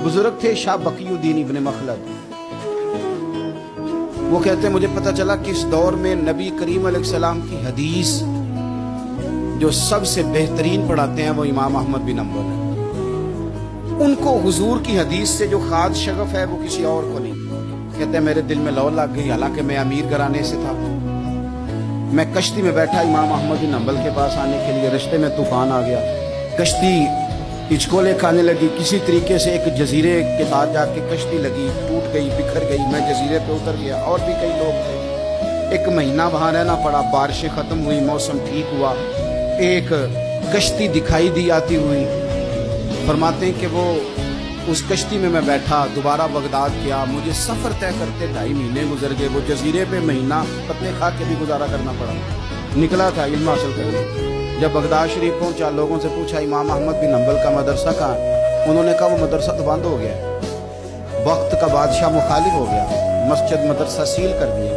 बुजुर्ग थे शाह बकीउद्दीन इब्न मखलद। वो कहते हैं मुझे पता चला कि इस दौर में नबी करीम अलैहिस्सलाम की हदीस जो सबसे बेहतरीन पढ़ाते हैं वो इमाम अहमद बिन हम्बल है। उनको हुजूर की हदीस से जो खाद शगफ है वो किसी और को नहीं। कहते हैं मेरे दिल में लौ लग गई, हालांकि मैं अमीर घराने से था। मैं कश्ती में बैठा इमाम अहमद बिन हम्बल के पास आने के लिए, रास्ते में तूफान आ गया, कश्ती हिचकोले खाने लगी। किसी तरीके से एक जजीरे के साथ जाके कश्ती लगी, टूट गई, बिखर गई। मैं जजीरे पे उतर गया, और भी कई लोग थे। एक महीना वहां रहना पड़ा। बारिशें खत्म हुई, मौसम ठीक हुआ, एक कश्ती दिखाई दी आती हुई। फरमाते हैं कि वो उस कश्ती में मैं बैठा, दोबारा बगदाद गया। मुझे सफर तय करते 2.5 महीने गुजर गए। वो जजीरे पे महीना पतले खा के भी गुजारा करना पड़ा। निकला था इल्म हासिल करने। जब बगदाद शरीफ पहुंचा, लोगों से पूछा इमाम अहमद बिन हम्बल का मदरसा कहाँ है? उन्होंने कहा वो मदरसा तो बंद हो गया, वक्त का बादशाह मुखालिफ हो गया, मस्जिद मदरसा सील कर दिया।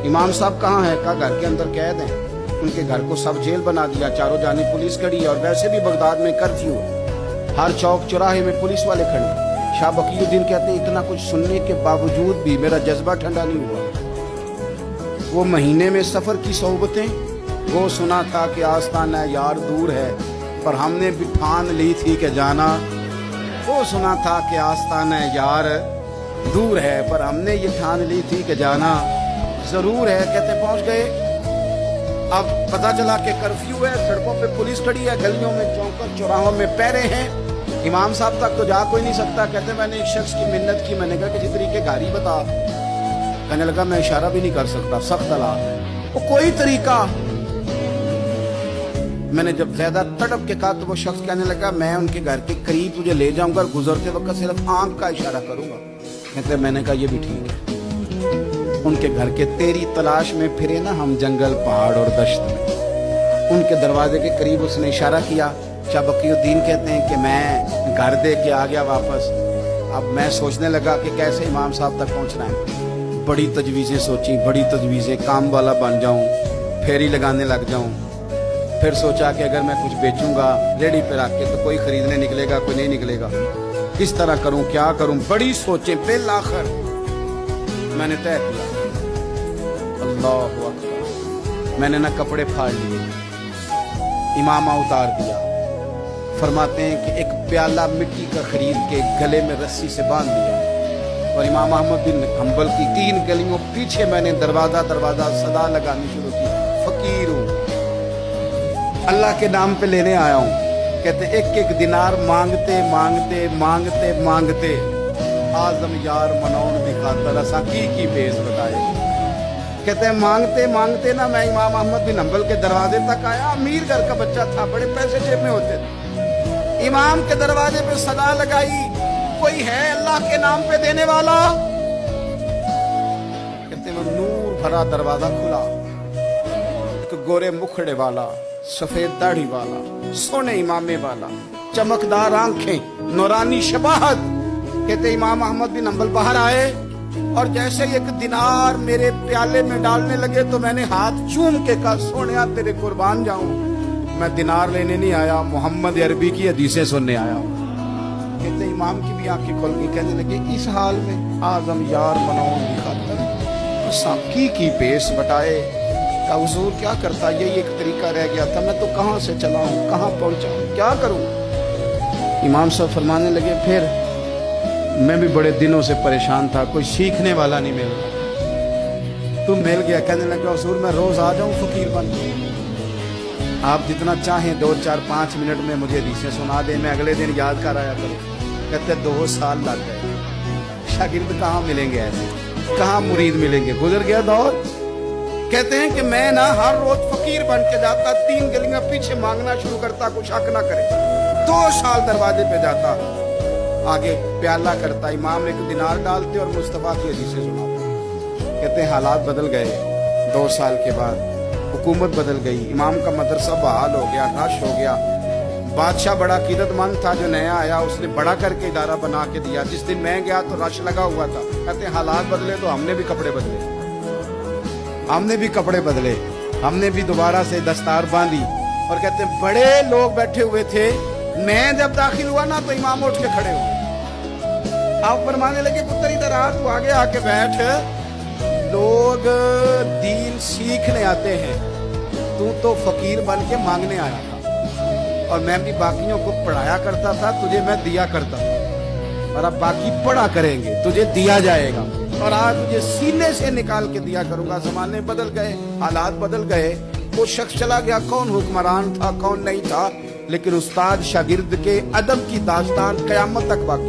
इमाम साहब कहाँ है? कहा घर के अंदर कैद हैं। उनके घर को सब जेल बना दिया, चारों जानी पुलिस खड़ी है। और वैसे भी बगदाद में कर्फ्यू, हर चौक चौराहे में पुलिस वाले खड़े। शाह बकीउद्दीन कहते हैं इतना कुछ सुनने के बावजूद भी मेरा जज्बा ठंडा नहीं हुआ। वो महीने में सफर की सोबतें, वो सुना था कि आस्ताना यार दूर है, पर हमने भी ठान ली थी कि जाना। वो सुना था कि आस्ताना यार दूर है, पर हमने ये ठान ली थी कि जाना जरूर है। कहते पहुंच गए। अब पता चला कि कर्फ्यू है, सड़कों पे पुलिस खड़ी है, गलियों में चौकों चौराहों में पैरे हैं। इमाम साहब तक तो जा कोई नहीं सकता। कहते मैंने एक शख्स की मिन्नत की, मैंने कहा किसी तरीके गाड़ी बता। कहने लगा मैं इशारा भी नहीं कर सकता, सख्त हालात है। वो कोई तरीका। मैंने जब ज्यादा तड़प के कहा तो वो शख्स कहने लगा मैं उनके घर के करीब तुझे ले जाऊंगा, गुजरते वक्त सिर्फ आंख का इशारा करूंगा। कहते मैंने कहा ये भी ठीक है। उनके घर के तेरी तलाश में फिरे ना हम जंगल पहाड़ और दश्त में। उनके दरवाजे के करीब उसने इशारा किया। शाह बकीउद्दीन कहते हैं कि मैं घर दे के आ गया वापस। अब मैं सोचने लगा कि कैसे इमाम साहब तक पहुंचना है। बड़ी तजवीज़ें सोची, बड़ी तजवीज़ें, काम वाला बन जाऊं, फेरी लगाने लग जाऊं। फिर सोचा कि अगर मैं कुछ बेचूंगा रेडी पे रख के तो कोई खरीदने निकलेगा, कोई नहीं निकलेगा। किस तरह करूं, क्या करूं, बड़ी सोचें। बिल आखिर मैंने तय किया, अल्लाह अकबर। मैंने ना कपड़े फाड़ लिए, इमामा उतार दिया। फरमाते हैं कि एक प्याला मिट्टी का खरीद के गले में रस्सी से बांध दिया और इमाम अहमद बिन हम्बल की 3 गलियों पीछे मैंने दरवाजा दरवाजा सदा लगानी शुरू की, फकीर हूं, अल्लाह के नाम पे लेने आया हूं। कहते एक एक दिनार मांगते मांगते मांगते मांगते आजम यार मनौन दिखाता रसा की बेस बताए। कहते हैं मांगते मांगते ना मैं इमाम अहमद बिन हम्बल के दरवाजे तक आया। अमीर घर का बच्चा था, बड़े पैसे जेब में होते थे। इमाम के दरवाजे पे सदा लगाई, कोई है अल्लाह के नाम पे देने वाला? कहते वो नूर भरा दरवाजा खुला, तो गोरे मुखड़े वाला, सफेद दाढ़ी वाला, सोने इमामे वाला, चमकदार आंखें, नूरानी शबाहत। कहते इमाम अहमद बिन हम्बल बाहर आए और जैसे एक दिनार मेरे प्याले में डालने लगे तो मैंने हाथ चूम के कहा सोनिया तेरे कुर्बान जाऊं, मैं दिनार लेने नहीं आया, मोहम्मद अरबी की हदीसें सुनने आया हूं। कहते इमाम की भी आंखें खुल गई। कहने लगे इस हाल में आजम यार मनौन की खातर साकी की पेश बटाए का हुजूर क्या करता, यही एक तरीका रह गया था। मैं तो कहाँ से चला हूँ, कहाँ पहुंचा हूँ, क्या करूँ? इमाम साहब फरमाने लगे फिर मैं भी बड़े दिनों से परेशान था, कोई सीखने वाला नहीं मिल रहा, तुम मिल गया। कहने लगा हुजूर मैं रोज आ जाऊं फकीर बन, आप जितना चाहें 2, 4, 5 मिनट में मुझे हदीसें सुना दे, मैं अगले दिन याद कर आया करूं। कहते 2 साल लग गए। शागिर्द कहाँ मिलेंगे ऐसे, कहाँ मुरीद मिलेंगे, गुजर गया दौर। कहते हैं कि मैं ना हर रोज फकीर बन के जाता, 3 गलियां पीछे मांगना शुरू करता, कुछ हक ना करे। 2 साल दरवाजे पे जाता, आगे प्याला करता, इमाम एक दिनार डालते और मुस्तफा की हदीसें सुनाते। कहते हैं हालात बदल गए। 2 साल के बाद हुकूमत बदल गई, इमाम का मदरसा बहाल हो गया, रश हो गया। बादशाह बड़ा कीमतमंद था, जो नया आया उसने बड़ा करके इदारा बना के दिया। जिस दिन मैं गया तो रश लगा हुआ था। कहते हैं हालात बदले तो हमने भी कपड़े बदले, हमने भी कपड़े बदले, हमने भी दोबारा से दस्तार बांधी। और कहते हैं बड़े लोग बैठे हुए थे, मैं जब दाखिल हुआ ना तो इमाम उठ के खड़े हुए। आप फरमाने लगे पुत्र इधर आ, तू आगे आके बैठ। लोग दीन सीखने आते हैं, तू तो फकीर बन के मांगने आया था, और मैं भी बाकियों को पढ़ाया करता था, तुझे मैं दिया करता था, और अब बाकी पढ़ा करेंगे, तुझे दिया जाएगा, और आज तुझे सीने से निकाल के दिया करूंगा। जमाने बदल गए, हालात बदल गए, वो शख्स चला गया, कौन हुक्मरान था कौन नहीं था, लेकिन उस्ताद शागिर्द के अदब की दास्तान कयामत तक बाकी।